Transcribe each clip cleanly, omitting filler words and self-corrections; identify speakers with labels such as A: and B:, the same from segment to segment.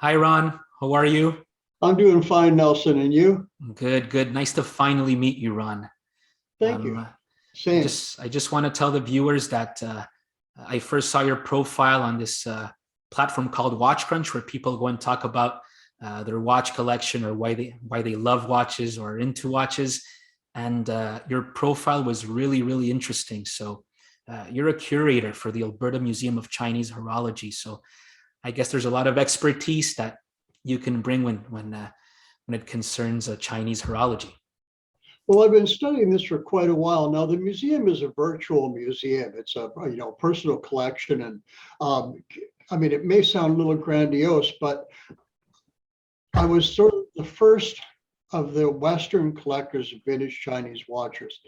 A: Hi, Ron. How are you?
B: I'm doing fine, Nelson, and you?
A: Good, good. Nice to finally meet you, Ron.
B: Thank you.
A: Um, I
B: Same.
A: just I just want to tell the viewers that I first saw your profile on this platform called Watch Crunch, where people go and talk about their watch collection or why they love watches or are into watches. And your profile was really interesting. So you're a curator for the Alberta Museum of Chinese Horology. So I guess there's a lot of expertise that you can bring when it concerns Chinese horology.
B: Well, I've been studying this for quite a while now. The museum is a virtual museum. It's a personal collection, and um, I mean it may sound a little grandiose, but I was sort of the first of the Western collectors of vintage Chinese watches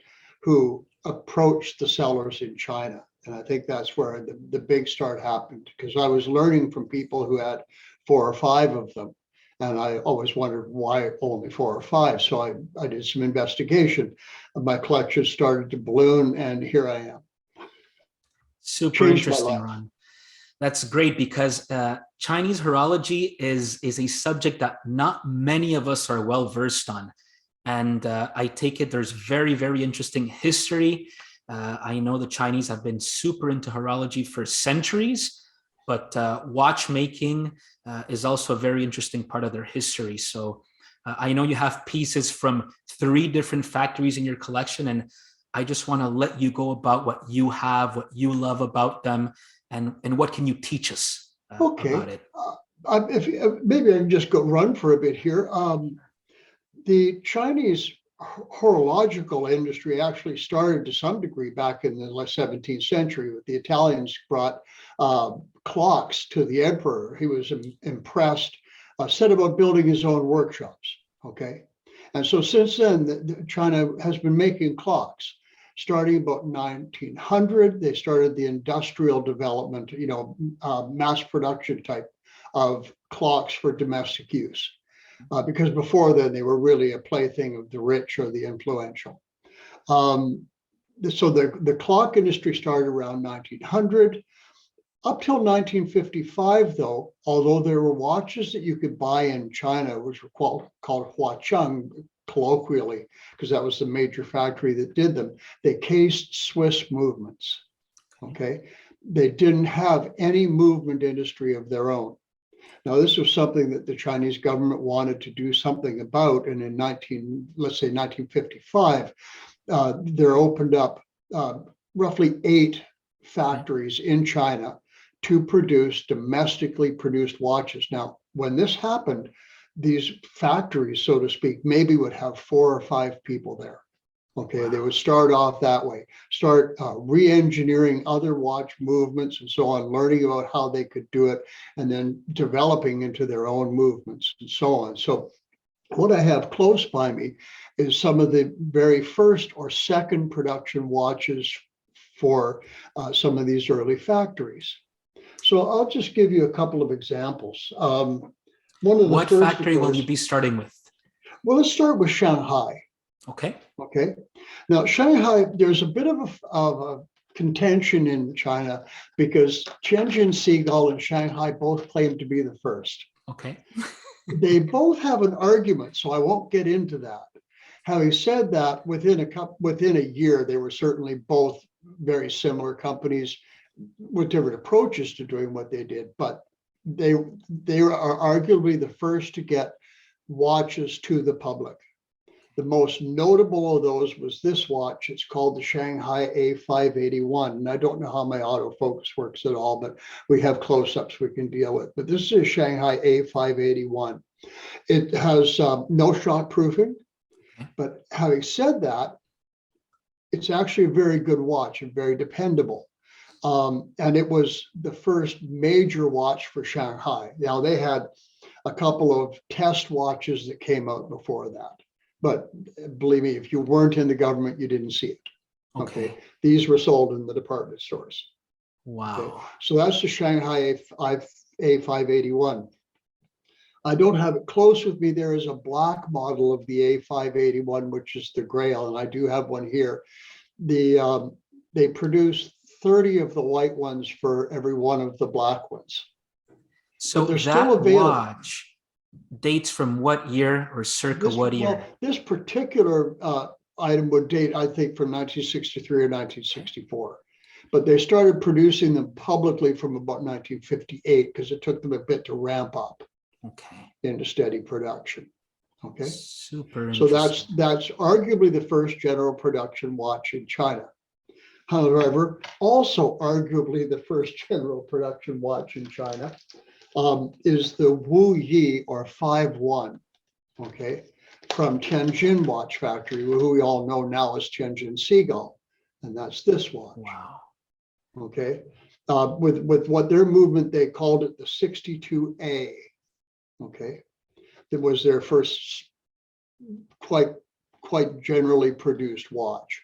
B: who approached the sellers in China. And I think that's where the big start happened because I was learning from people who had four or five of them. And I always wondered why only four or five. So I did some investigation. My collection started to balloon, and here I am.
A: Super
B: Changed my
A: interesting,
B: life.
A: Ron. That's great because Chinese horology is a subject that not many of us are well versed on, and I take it there's very interesting history. I know the Chinese have been super into horology for centuries, but watchmaking is also a very interesting part of their history. So I know you have pieces from three different factories in your collection, and I just want to let you go about what you have, what you love about them, and what can you teach us
B: Okay.
A: about it.
B: If maybe I can just go run for a bit here. The Chinese horological industry actually started to some degree back in the 17th century with the Italians brought clocks to the emperor. He was impressed, set about building his own workshops. Okay. And so since then, China has been making clocks. Starting about 1900, they started the industrial development, mass production type of clocks for domestic use because before then they were really a plaything of the rich or the influential. Um, so the clock industry started around 1900. Up till 1955, though, although there were watches that you could buy in China, which were called Huacheng, colloquially, because that was the major factory that did them, they cased Swiss movements. Okay. They didn't have any movement industry of their own. Now, this was something that the Chinese government wanted to do something about. And in let's say 1955, there opened up roughly 8 factories in China to produce domestically produced watches. Now, when this happened, these factories, so to speak, maybe would have 4 or 5 people there. Okay, they would start off that way, start re-engineering other watch movements and so on, learning about how they could do it, and then developing into their own movements and so on. So what I have close by me is some of the very first or second production watches for some of these early factories. So I'll just give you a couple of examples. One of the
A: What
B: first, of
A: factory will
B: course,
A: you be starting with?
B: well, let's start with Shanghai.
A: Okay.
B: Okay. Now, Shanghai, there's a bit of a contention in China because Tianjin Seagull and Shanghai both claim to be the first.
A: Okay.
B: They both have an argument, so I won't get into that. Having said that, within a year, they were certainly both very similar companies with different approaches to doing what they did, but they are arguably the first to get watches to the public. The most notable of those was this watch. It's called the Shanghai A581. And I don't know how my autofocus works at all, but we have close-ups we can deal with. But this is Shanghai A581. It has no shock proofing. But having said that, it's actually a very good watch and very dependable. And it was the first major watch for Shanghai. Now, they had a couple of test watches that came out before that. But believe me, if you weren't in the government, you didn't see it. Okay. These were sold in the department stores.
A: Wow.
B: Okay. So that's the Shanghai A581. I don't have it close with me. There is a black model of the A581, which is the Grail, and I do have one here. They produce 30 of the white ones for every one of the black ones.
A: So
B: they're
A: that
B: still available.
A: watch dates from what year or circa what year?
B: Well, this particular item would date, I think, from 1963 or 1964. But they started producing them publicly from about 1958 because it took them a bit to ramp up into steady production. Okay.
A: Super
B: So
A: interesting.
B: that's arguably the first general production watch in China. However, also arguably the first general production watch in China is the Wu Yi or 5-1, okay, from Tianjin Watch Factory, who we all know now as Tianjin Seagull, and that's this watch.
A: Wow.
B: Okay, with what their movement, they called it the 62A. Okay, it was their first quite generally produced watch.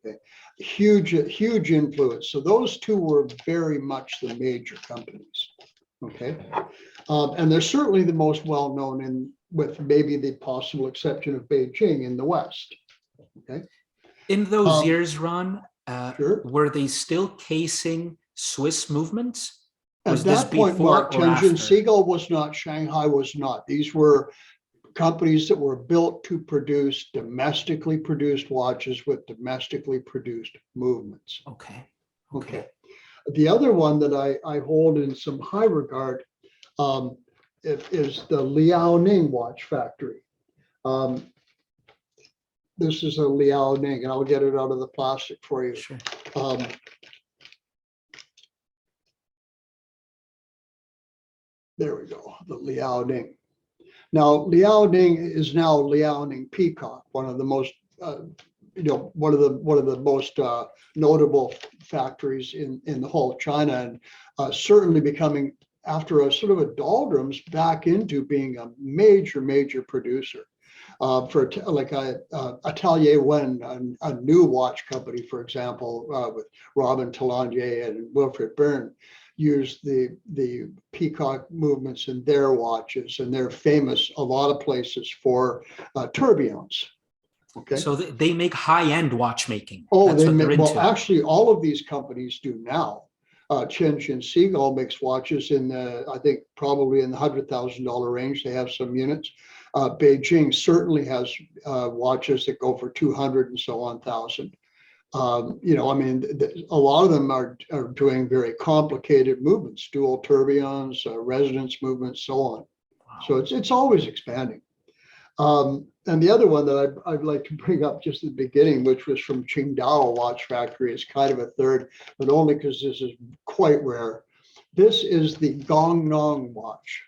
B: Okay, huge influence. So those two were very much the major companies. Okay, and they're certainly the most well known, with maybe the possible exception of Beijing in the West. Okay,
A: in those years, Ron,
B: sure.
A: were they still casing Swiss movements?
B: At that point, well, Tianjin Seagull was not, Shanghai was not. These were companies that were built to produce domestically produced watches with domestically produced movements. Okay. The other one that I hold in some high regard is the Liaoning Watch Factory. This is a Liaoning, and I'll get it out of the plastic for you.
A: Sure.
B: There we go, the Liaoning. Now, Liaoning is now Liaoning Peacock, one of the most, one of the most notable factories in the whole of China, and certainly becoming, after a sort of a doldrums, back into being a major producer. For like Atelier Wen, a new watch company, for example, with Robin Talandier and Wilfred Byrne, use the Peacock movements in their watches, and they're famous a lot of places for tourbillons. Okay,
A: so they make high-end watchmaking.
B: Oh,
A: that's what they're into.
B: Well, actually, all of these companies do now. Tianjin Seagull makes watches in the, I think, probably in the $100,000 range. They have some units. Beijing certainly has watches that go for 200 and so on thousand. I mean, a lot of them are doing very complicated movements, dual tourbillons, resonance movements, so on. Wow. So it's always expanding. And the other one that I'd like to bring up just at the beginning, which was from Qingdao Watch Factory, is kind of a third, but only because this is quite rare. This is the Guangzhou watch.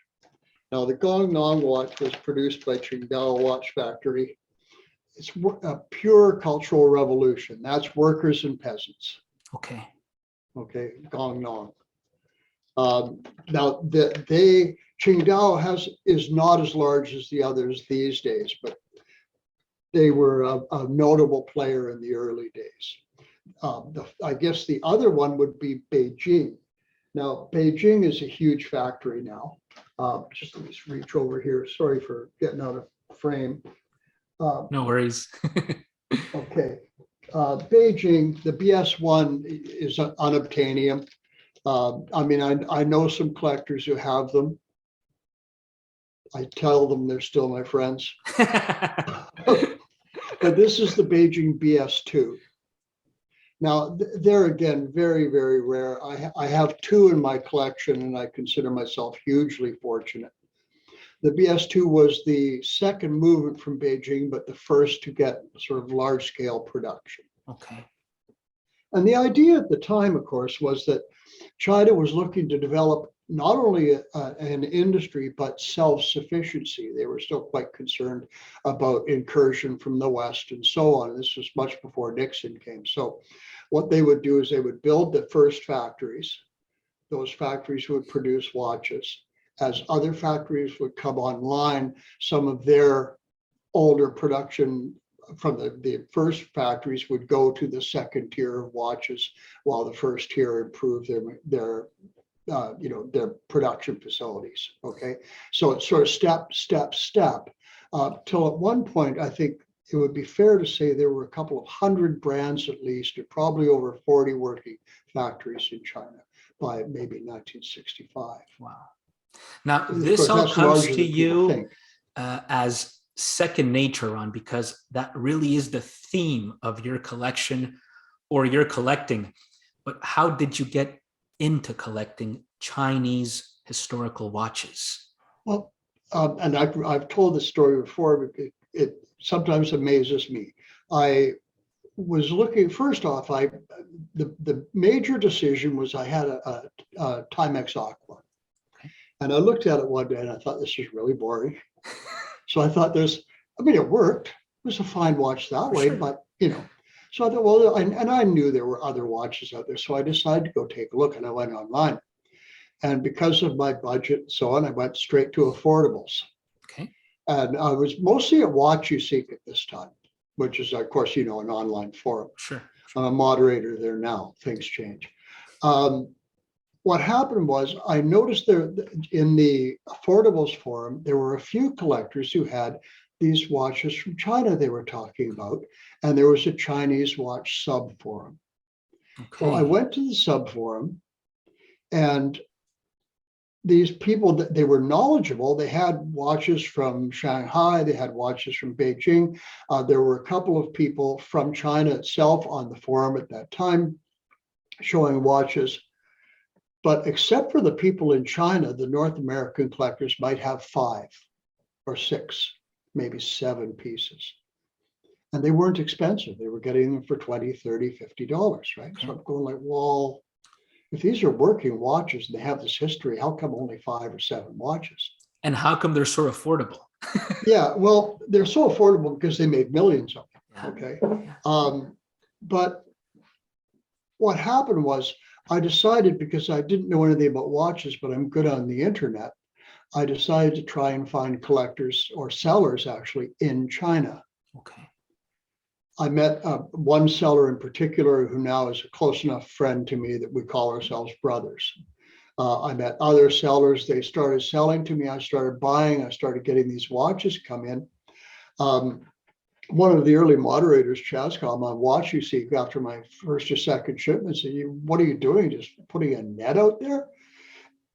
B: Now, the Guangzhou watch was produced by Qingdao Watch Factory. It's a pure cultural revolution. That's workers and peasants. Okay, Guangdong. Now, Qingdao is not as large as the others these days, but they were a notable player in the early days. I guess the other one would be Beijing. Now, Beijing is a huge factory now. Just let me reach over here. Sorry for getting out of frame.
A: No worries.
B: Okay. Beijing, the BS1 is unobtainium. I mean, I know some collectors who have them. I tell them they're still my friends. But this is the Beijing BS2. Now, they're again very rare. I have two in my collection, and I consider myself hugely fortunate. The BS2 was the second movement from Beijing, but the first to get sort of large-scale production. Okay. And the idea at the time, of course, was that China was looking to develop not only an industry, but self-sufficiency. They were still quite concerned about incursion from the West and so on. This was much before Nixon came. So what they would do is they would build the first factories. Those factories would produce watches. As other factories would come online, some of their older production from the first factories would go to the second tier of watches, while the first tier improved their production facilities. Okay, so it's sort of step, till at one point, I think it would be fair to say there were a couple of hundred brands at least, and probably over 40 working factories in China by maybe 1965.
A: Wow. Now,
B: And of
A: this
B: course,
A: all
B: that's
A: comes
B: larger
A: to
B: than people
A: you
B: think.
A: as second nature, Ron, because that really is the theme of your collection or your collecting. But how did you get into collecting Chinese historical watches?
B: Well, and I've told this story before, but it sometimes amazes me. I was looking, first off, the major decision was I had a Timex Aqua.
A: Okay.
B: And I looked at it one day and I thought, this is really boring. So I thought it worked. It was a fine watch that way,
A: Sure.
B: but so I thought, well, and I knew there were other watches out there. So I decided to go take a look, and I went online. And because of my budget and so on, I went straight to affordables.
A: Okay.
B: And I was mostly at CWOWC at this time, which is, of course, an online forum.
A: Sure.
B: I'm a moderator there now. Things change. What happened was I noticed there in the affordables forum, there were a few collectors who had these watches from China they were talking about, and there was a Chinese watch sub forum.
A: Okay.
B: So I went to the sub forum, and these people, that they were knowledgeable. They had watches from Shanghai, they had watches from Beijing. There were a couple of people from China itself on the forum at that time showing watches. But except for the people in China, the North American collectors might have 5 or 6, maybe 7 pieces. And they weren't expensive. They were getting them for $20, $30, $50, right? So I'm going like, well, if these are working watches and they have this history, how come only 5 or 7 watches?
A: And how come they're so affordable?
B: Yeah, well, they're so affordable because they made millions of them. Okay. But what happened was I decided, because I didn't know anything about watches, but I'm good on the internet, I decided to try and find collectors or sellers actually in China.
A: Okay.
B: I met one seller in particular who now is a close enough friend to me that we call ourselves brothers. I met other sellers. They started selling to me. I started buying. I started getting these watches come in. One of the early moderators, Chazcom on CWOWC, after my first or second shipment, said, what are you doing? Just putting a net out there?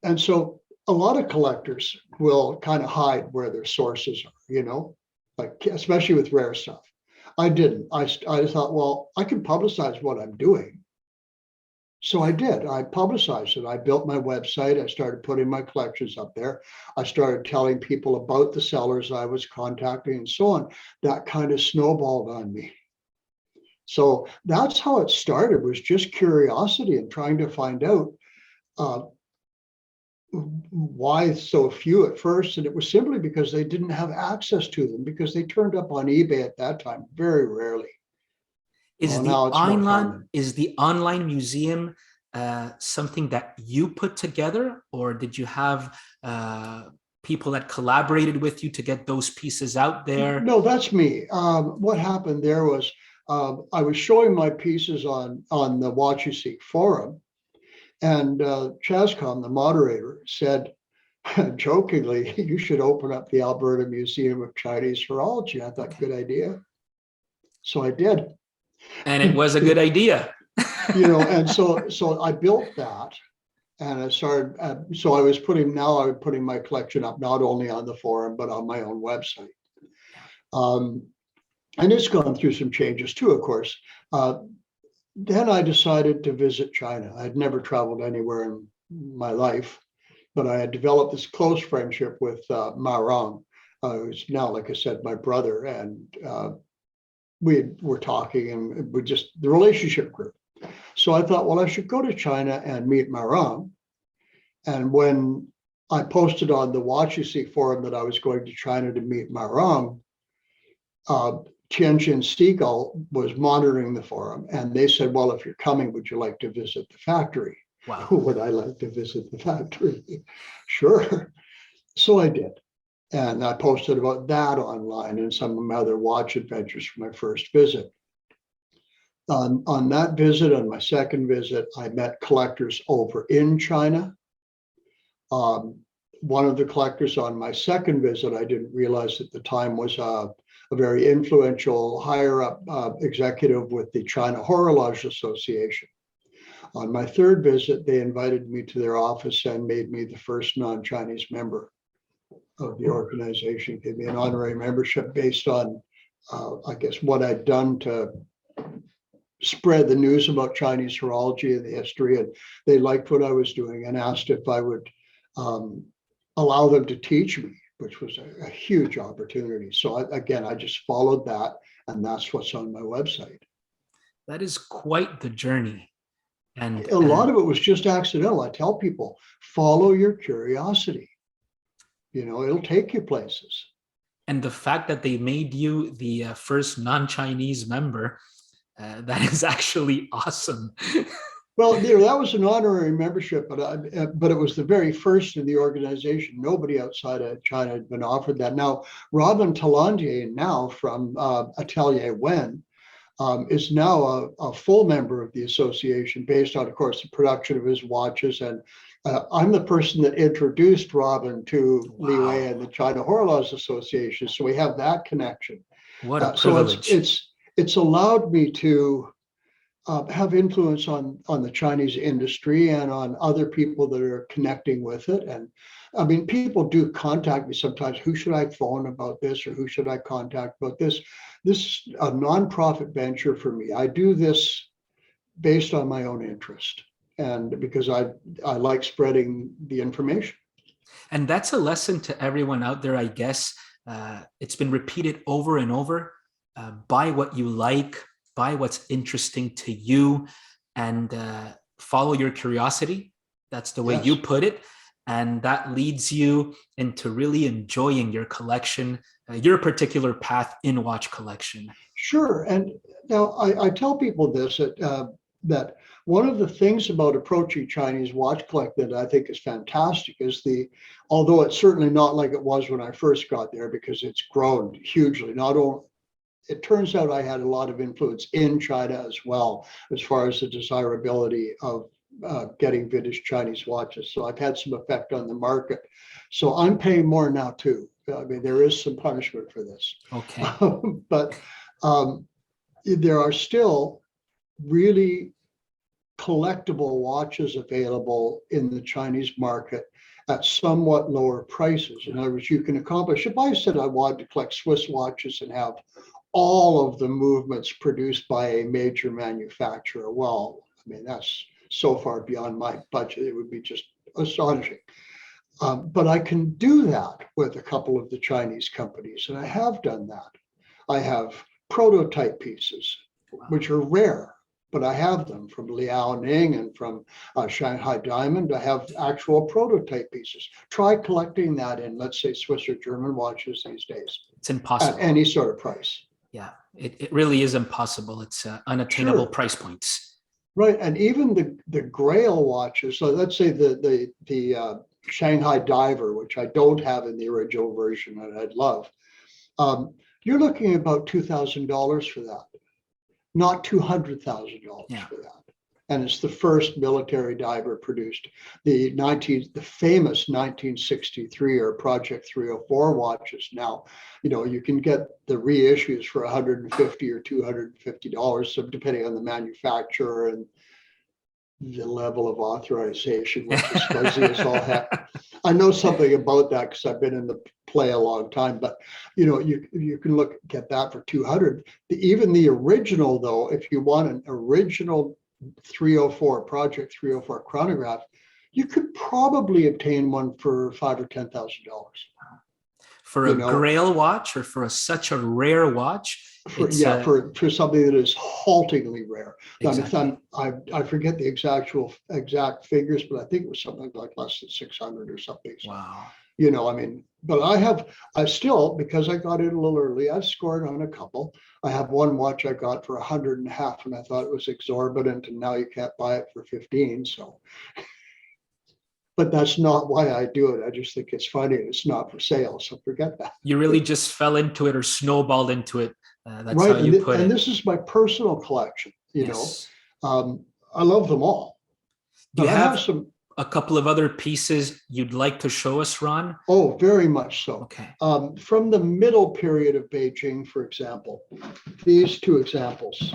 B: And so a lot of collectors will kind of hide where their sources are, like especially with rare stuff. I didn't. I thought, well, I can publicize what I'm doing. So I did. I publicized it. I built my website. I started putting my collections up there. I started telling people about the sellers I was contacting and so on. That kind of snowballed on me. So that's how it started, was just curiosity and trying to find out why so few at first. And it was simply because they didn't have access to them, because they turned up on eBay at that time very rarely.
A: Is the online museum something that you put together, or did you have people that collaborated with you to get those pieces out there?
B: No, that's me. What happened there was I was showing my pieces on the CWOWC forum, and Chazcom, the moderator, said jokingly, you should open up the Alberta Museum of Chinese Horology. I thought, good idea. So I did.
A: And it was a good idea.
B: And so I built that, and I started. So I was putting my collection up not only on the forum but on my own website. And it's gone through some changes too, of course. Then I decided to visit China. I'd never traveled anywhere in my life, but I had developed this close friendship with Marong, who's now, like I said, my brother, and we were talking, and the relationship grew. So I thought, well, I should go to China and meet Marong. And when I posted on the CWOWC forum that I was going to China to meet Marong, Tianjin Seagull was monitoring the forum, and they said, well, if you're coming, would you like to visit the factory?
A: Wow.
B: Would I like to visit the factory? Sure. So I did. And I posted about that online and some of my other watch adventures from my first visit. On that visit, on my second visit, I met collectors over in China. One of the collectors on my second visit, I didn't realize at the time, was a very influential higher up executive with the China Horologe Association. On my third visit, they invited me to their office and made me the first non-Chinese member of the organization, gave me an honorary membership based on, I guess, what I'd done to spread the news about Chinese horology and the history. And they liked what I was doing and asked if I would allow them to teach me, which was a huge opportunity. So I just followed that, and that's what's on my website.
A: That is quite the journey. And
B: a lot of it was just accidental. I tell people, follow your curiosity. It'll take you places.
A: And the fact that they made you the first non-Chinese member, that is actually awesome.
B: Well, that was an honorary membership, but it was the very first in the organization. Nobody outside of China had been offered that. Now, Robin Talandier now from Atelier Wen is now a full member of the association based on, of course, the production of his watches. And I'm the person that introduced Robin to Li Wei and the China Horologe Association. So we have that connection.
A: What a privilege.
B: So it's allowed me to have influence on the Chinese industry and on other people that are connecting with it. And I mean, people do contact me sometimes. Who should I phone about this, or who should I contact about this? This is a nonprofit venture for me. I do this based on my own interest, and because I like spreading the information.
A: And that's a lesson to everyone out there, I guess. It's been repeated over and over. Buy what you like, buy what's interesting to you, and follow your curiosity. That's the way you put it. And that leads you into really enjoying your collection, your particular path in watch collection.
B: Sure. And now I tell people this, that one of the things about approaching Chinese watch collecting that I think is fantastic is although it's certainly not like it was when I first got there, because it's grown hugely. Not only, it turns out I had a lot of influence in China as well, as far as the desirability of getting vintage Chinese watches. So I've had some effect on the market. So I'm paying more now too. I mean, there is some punishment for this.
A: Okay.
B: But there are still really collectible watches available in the Chinese market at somewhat lower prices. In other words, you can accomplish, if I said I wanted to collect Swiss watches and have all of the movements produced by a major manufacturer, well, I mean, that's so far beyond my budget, it would be just astonishing. But I can do that with a couple of the Chinese companies, and I have done that. I have prototype pieces, which are rare, but I have them from Liaoning and from Shanghai Diamond. I have actual prototype pieces. Try collecting that in, let's say, Swiss or German watches these days.
A: It's impossible.
B: At any sort of price.
A: Yeah, it really is impossible. It's unattainable price points.
B: Right, and even the Grail watches. So let's say the Shanghai Diver, which I don't have in the original version, and I'd love. You're looking at about $2,000 for that, not $200,000 for that. And it's the first military diver produced. The famous 1963 or Project 304 watches. Now, you can get the reissues for $150 or $250, so depending on the manufacturer and the level of authorization, which is fuzzy as all heck. I know something about that because I've been in the play a long time, but you can get that for $200. Even the original, though, if you want an original 304 Project 304 chronograph, you could probably obtain one for $5,000 or $10,000.
A: For a Grail watch, or for such a rare watch?
B: For something that is haltingly rare.
A: Exactly.
B: I forget the exact figures, but I think it was something like less than 600 or something. So,
A: wow.
B: But I still, because I got in a little early, I've scored on a couple. I have one watch I got for $100 and a half, and I thought it was exorbitant, and now you can't buy it for 15. So, but that's not why I do it. I just think it's funny. It's not for sale, so forget that. You
A: really just fell into it or snowballed into it. That's
B: right,
A: how you put it.
B: And this is my personal collection. I love them all.
A: Do you have a couple of other pieces you'd like to show us, Ron?
B: Oh, very much so.
A: Okay.
B: From the middle period of Beijing, for example, these two examples.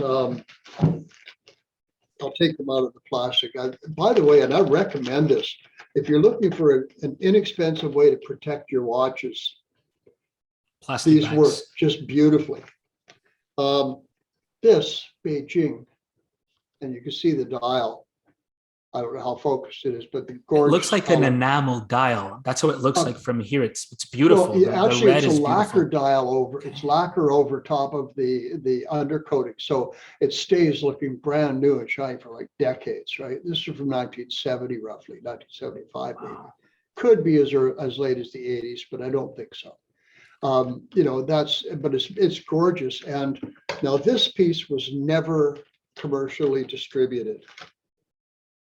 B: I'll take them out of the plastic. By the way, and I recommend this, if you're looking for an inexpensive way to protect your watches,
A: Plastic
B: these
A: bags.
B: work just beautifully. This Beijing, and you can see the dial. I don't know how focused it is, but the
A: It
B: gorgeous
A: looks like
B: color.
A: an enamel dial. That's how it looks like from here. It's beautiful.
B: Well, yeah,
A: The
B: actually,
A: red
B: it's
A: is
B: a lacquer
A: beautiful.
B: dial over. It's lacquer over top of the undercoating, so it stays looking brand new and shiny for like decades. Right? This is from 1970, roughly 1975, maybe.
A: Wow.
B: Could be as late as the 80s, but I don't think so. You know, but it's gorgeous. And now this piece was never commercially distributed.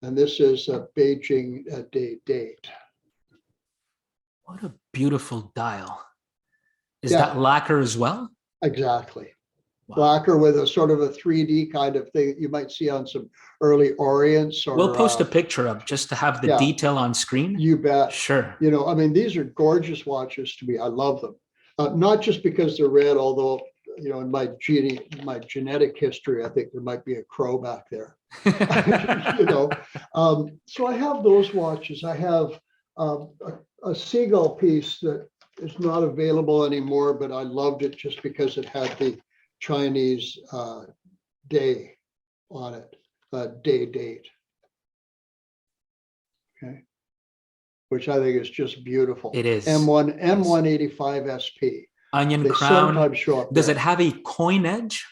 B: And this is a Beijing date.
A: What a beautiful dial. Is
B: Yeah.
A: that lacquer as well?
B: Exactly.
A: Wow.
B: Lacquer with a sort of a 3D kind of thing that you might see on some early Orients. Or
A: we'll post a picture up just to have the detail on screen.
B: You bet.
A: Sure.
B: You know, I mean, these are gorgeous watches to me. I love them. Not just because they're red, although, you know, in my genetic history, I think there might be a crow back there. You know, so I have those watches. I have a seagull piece that is not available anymore, but I loved it just because it had the Chinese day on it, date. Okay, which I think is just beautiful.
A: It is.
B: M185 SP.
A: Onion
B: They
A: crown.
B: sometimes show up
A: Does
B: there.
A: it have a coin edge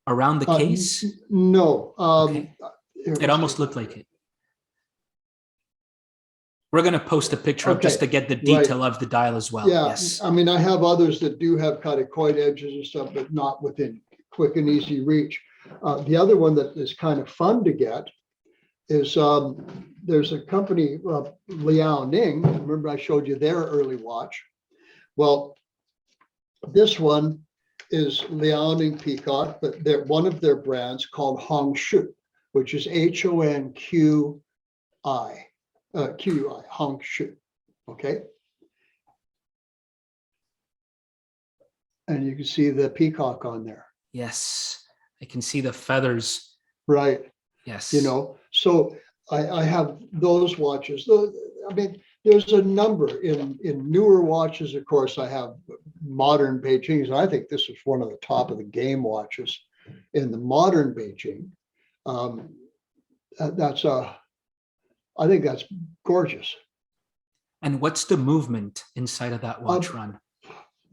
A: around the case?
B: No.
A: Okay. It almost looked like it. We're going to post a picture up just to get the detail of the dial as well.
B: Yeah,
A: yes.
B: I mean, I have others that do have kind of coin edges and stuff, but not within quick and easy reach. The other one that is kind of fun to get is there's a company, Liaoning. Remember I showed you their early watch. Well, this one is Liaoning Peacock, but they're one of their brands called Hongshu, which is HONQI. QUI, Hongshu, okay? And you can see the peacock on there.
A: Yes, I can see the feathers.
B: Right.
A: Yes.
B: You know, so I have those watches. I mean, there's a number in newer watches. Of course, I have modern Beijings. I think this is one of the top of the game watches in the modern Beijing. I think that's gorgeous.
A: And what's the movement inside of that watch run?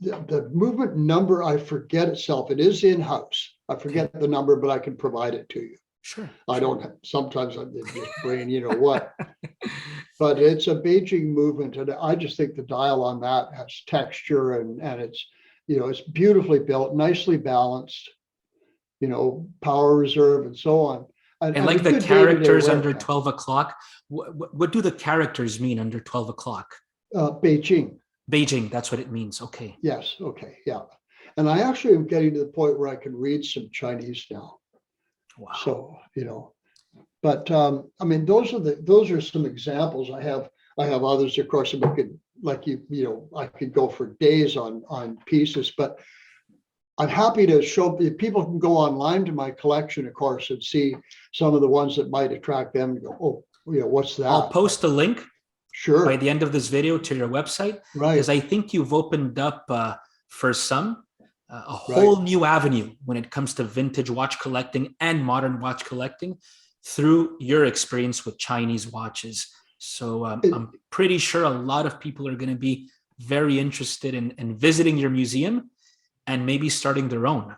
B: The movement number, I forget itself. It is in-house. I forget the number, but I can provide it to you.
A: Sure.
B: I don't have, sometimes I'm just brain, you know what, but it's a Beijing movement. And I just think the dial on that has texture and it's, you know, it's beautifully built, nicely balanced, you know, power reserve and so on.
A: And like the characters under 12 o'clock, what do the characters mean under 12 o'clock?
B: Beijing.
A: Beijing, that's what it means. Okay.
B: Yes. Okay. Yeah. And I actually am getting to the point where I can read some Chinese now.
A: Wow.
B: So, you know, but I mean, those are some examples. I have others, of course, I could, like you know, I could go for days on pieces, but I'm happy to show people can go online to my collection, of course, and see some of the ones that might attract them and go, oh, you know, what's that?
A: I'll post a link
B: sure
A: by the end of this video to your website,
B: right?
A: Because I think you've opened up for some a whole new avenue when it comes to vintage watch collecting and modern watch collecting through your experience with Chinese watches. So I'm pretty sure a lot of people are going to be very interested in visiting your museum and maybe starting their own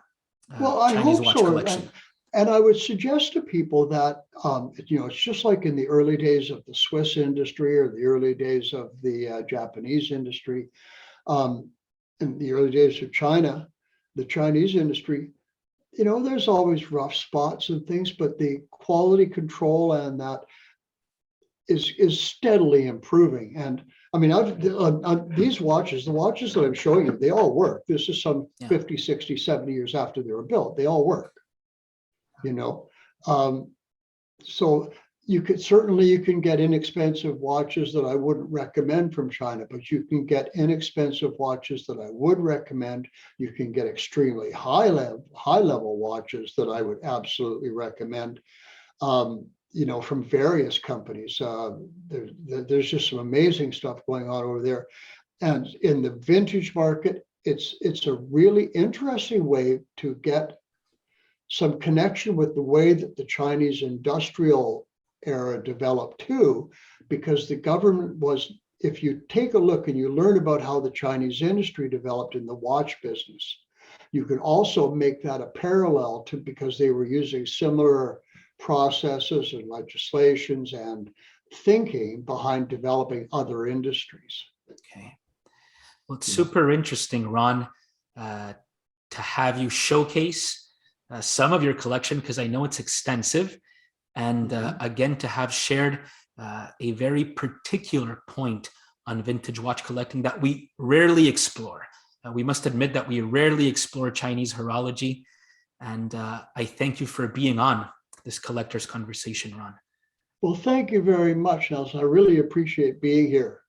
A: Chinese watch collection.
B: And I would suggest to people that, you know, it's just like in the early days of the Swiss industry or the early days of the Japanese industry, in the early days of China, the Chinese industry, you know, there's always rough spots and things, but the quality control and that is steadily improving. And I mean, these watches, the watches that I'm showing you, they all work. This is some 50, 60, 70 years after they were built. They all work, you know. So you can get inexpensive watches that I wouldn't recommend from China, but you can get inexpensive watches that I would recommend. You can get extremely high level watches that I would absolutely recommend. from various companies. There's just some amazing stuff going on over there. And in the vintage market, it's a really interesting way to get some connection with the way that the Chinese industrial era developed too, because the government was, if you take a look and you learn about how the Chinese industry developed in the watch business, you can also make that a parallel to, because they were using similar processes and legislations and thinking behind developing other industries.
A: Okay. Well, it's super interesting, Ron, to have you showcase some of your collection, because I know it's extensive. And again, to have shared a very particular point on vintage watch collecting that we rarely explore. We must admit that we rarely explore Chinese horology. And I thank you for being on this collector's conversation, Ron.
B: Well, thank you very much, Nelson. I really appreciate being here.